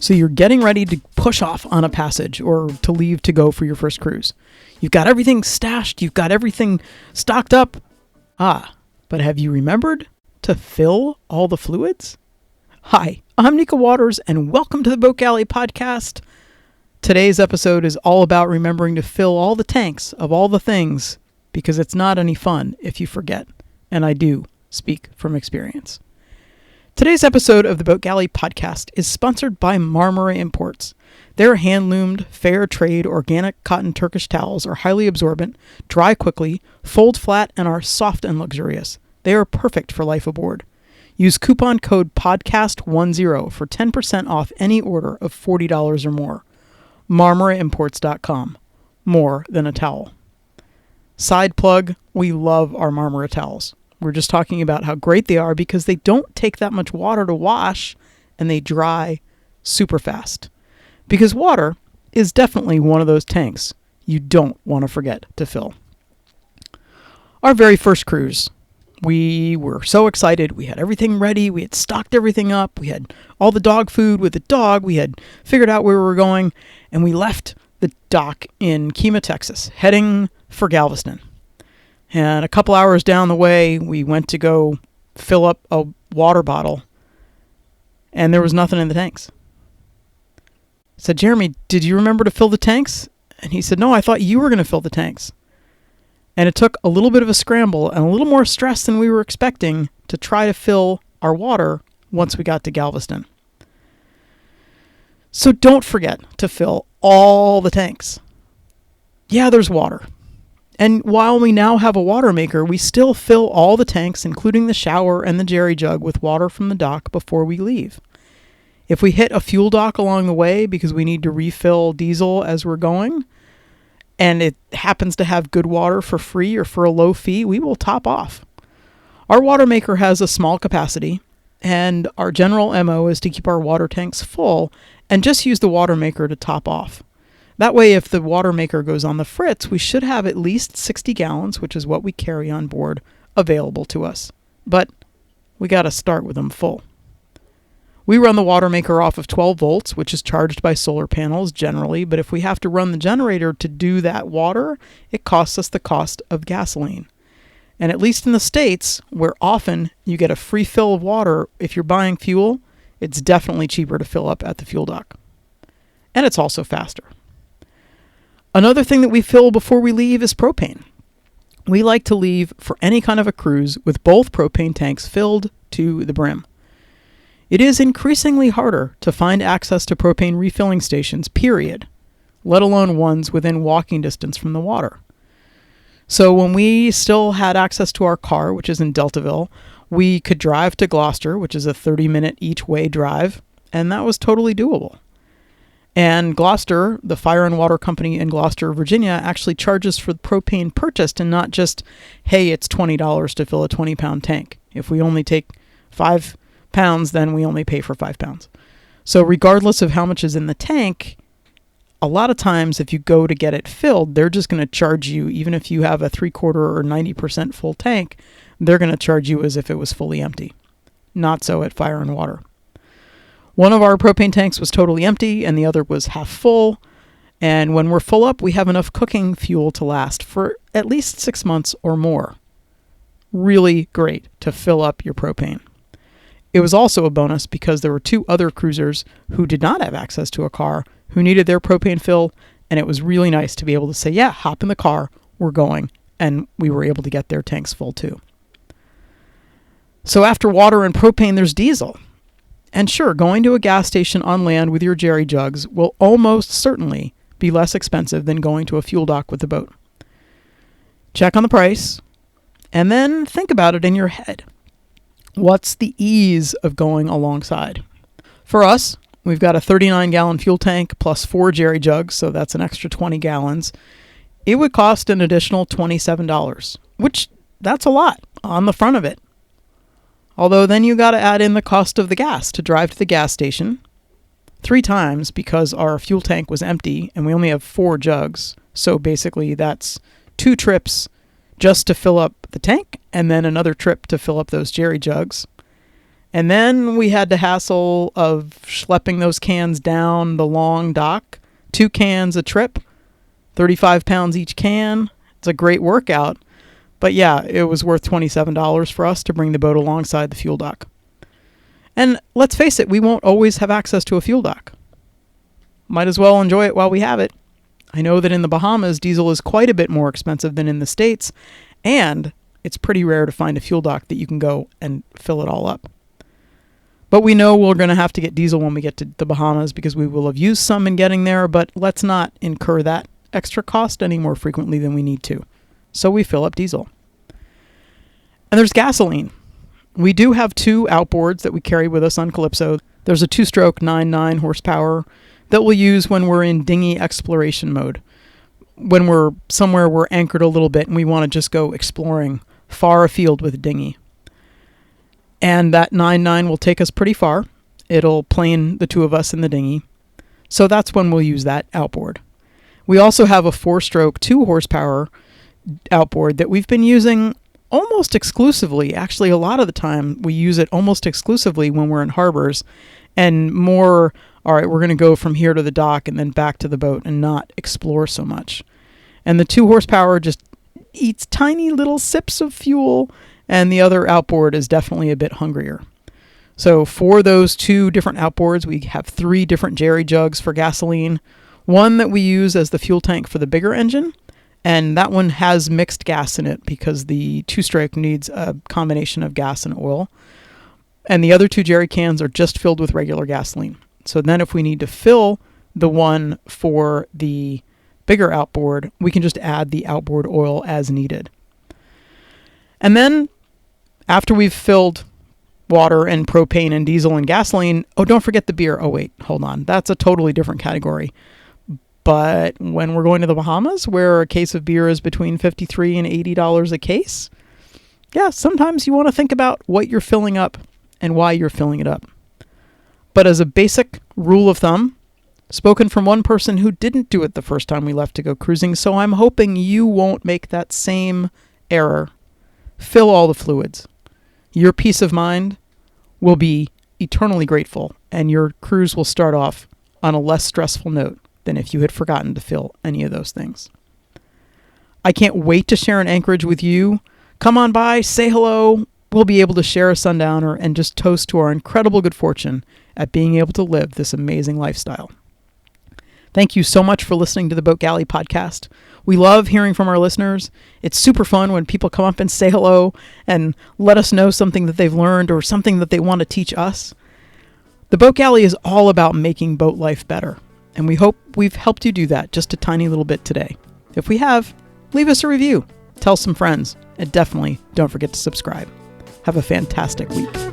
So you're getting ready to push off on a passage or to leave to go for your first cruise. You've got everything stashed. You've got everything stocked up. But have you remembered to fill all the fluids? Hi, I'm Nika Waters, and welcome to the Boat Galley Podcast. Today's episode is all about remembering to fill all the tanks of all the things, because it's not any fun if you forget, and I do speak from experience. Today's episode of the Boat Galley Podcast is sponsored by Marmara Imports. Their hand-loomed, fair trade, organic cotton Turkish towels are highly absorbent, dry quickly, fold flat, and are soft and luxurious. They are perfect for life aboard. Use coupon code PODCAST10 for 10% off any order of $40 or more. MarmaraImports.com. More than a towel. Side plug, we love our Marmara towels. We're just talking about how great they are because they don't take that much water to wash and they dry super fast. Because water is definitely one of those tanks you don't want to forget to fill. Our very first cruise, we were so excited. We had everything ready. We had stocked everything up. We had all the dog food with the dog. We had figured out where we were going, and we left the dock in Kemah, Texas, heading for Galveston. And a couple hours down the way, we went to go fill up a water bottle, and there was nothing in the tanks. I said, Jeremy, did you remember to fill the tanks? And he said, no, I thought you were going to fill the tanks. And it took a little bit of a scramble and a little more stress than we were expecting to try to fill our water once we got to Galveston. So don't forget to fill all the tanks. Yeah, there's water. And while we now have a water maker, we still fill all the tanks, including the shower and the jerry jug, with water from the dock before we leave. If we hit a fuel dock along the way because we need to refill diesel as we're going, and it happens to have good water for free or for a low fee, we will top off. Our water maker has a small capacity, and our general MO is to keep our water tanks full and just use the water maker to top off. That way, if the water maker goes on the fritz, we should have at least 60 gallons, which is what we carry on board, available to us. But we got to start with them full. We run the water maker off of 12 volts, which is charged by solar panels generally, but if we have to run the generator to do that water, it costs us the cost of gasoline. And at least in the States, where often you get a free fill of water if you're buying fuel, it's definitely cheaper to fill up at the fuel dock. And it's also faster. Another thing that we fill before we leave is propane. We like to leave for any kind of a cruise with both propane tanks filled to the brim. It is increasingly harder to find access to propane refilling stations, period, let alone ones within walking distance from the water. So when we still had access to our car, which is in Deltaville, we could drive to Gloucester, which is a 30-minute each-way drive, and that was totally doable. And Gloucester, the fire and water company in Gloucester, Virginia, actually charges for the propane purchased and not just, hey, it's $20 to fill a 20-pound tank. If we only take 5 pounds, then we only pay for 5 pounds. So regardless of how much is in the tank, a lot of times if you go to get it filled, they're just going to charge you, even if you have a 3/4 or 90% full tank, they're going to charge you as if it was fully empty. Not so at fire and water. One of our propane tanks was totally empty and the other was half full. And when we're full up, we have enough cooking fuel to last for at least 6 months or more. Really great to fill up your propane. It was also a bonus because there were 2 other cruisers who did not have access to a car who needed their propane fill. And it was really nice to be able to say, yeah, hop in the car, we're going. And we were able to get their tanks full too. So after water and propane, there's diesel. And sure, going to a gas station on land with your jerry jugs will almost certainly be less expensive than going to a fuel dock with the boat. Check on the price, and then think about it in your head. What's the ease of going alongside? For us, we've got a 39-gallon fuel tank plus 4 jerry jugs, so that's an extra 20 gallons. It would cost an additional $27, which that's a lot on the front of it. Although then you got to add in the cost of the gas to drive to the gas station 3 times because our fuel tank was empty and we only have 4 jugs. So basically that's 2 trips just to fill up the tank and then another trip to fill up those jerry jugs. And then we had the hassle of schlepping those cans down the long dock. 2 cans a trip, 35 pounds each can. It's a great workout. But yeah, it was worth $27 for us to bring the boat alongside the fuel dock. And let's face it, we won't always have access to a fuel dock. Might as well enjoy it while we have it. I know that in the Bahamas, diesel is quite a bit more expensive than in the States, and it's pretty rare to find a fuel dock that you can go and fill it all up. But we know we're going to have to get diesel when we get to the Bahamas because we will have used some in getting there, but let's not incur that extra cost any more frequently than we need to. So we fill up diesel. And there's gasoline. We do have 2 outboards that we carry with us on Calypso. There's a 2-stroke 9.9 horsepower that we'll use when we're in dinghy exploration mode. When we're somewhere we're anchored a little bit and we want to just go exploring far afield with a dinghy. And that 9.9 will take us pretty far. It'll plane the 2 of us in the dinghy. So that's when we'll use that outboard. We also have a 4-stroke 2 horsepower outboard that we've been using almost exclusively. Actually, a lot of the time we use it almost exclusively when we're in harbors and more, all right, we're going to go from here to the dock and then back to the boat and not explore so much. And the 2 horsepower just eats tiny little sips of fuel, and the other outboard is definitely a bit hungrier. So for those 2 different outboards, we have 3 different jerry jugs for gasoline. One that we use as the fuel tank for the bigger engine, and that one has mixed gas in it because the 2-stroke needs a combination of gas and oil. And the other 2 jerry cans are just filled with regular gasoline. So then if we need to fill the one for the bigger outboard, we can just add the outboard oil as needed. And then after we've filled water and propane and diesel and gasoline, oh, don't forget the beer. Oh, wait, hold on. That's a totally different category. But when we're going to the Bahamas, where a case of beer is between $53 and $80 a case, yeah, sometimes you want to think about what you're filling up and why you're filling it up. But as a basic rule of thumb, spoken from one person who didn't do it the first time we left to go cruising, so I'm hoping you won't make that same error. Fill all the fluids. Your peace of mind will be eternally grateful, and your cruise will start off on a less stressful note than if you had forgotten to fill any of those things. I can't wait to share an anchorage with you. Come on by, say hello. We'll be able to share a sundowner and just toast to our incredible good fortune at being able to live this amazing lifestyle. Thank you so much for listening to the Boat Galley podcast. We love hearing from our listeners. It's super fun when people come up and say hello and let us know something that they've learned or something that they want to teach us. The Boat Galley is all about making boat life better, and we hope we've helped you do that just a tiny little bit today. If we have, leave us a review, tell some friends, and definitely don't forget to subscribe. Have a fantastic week.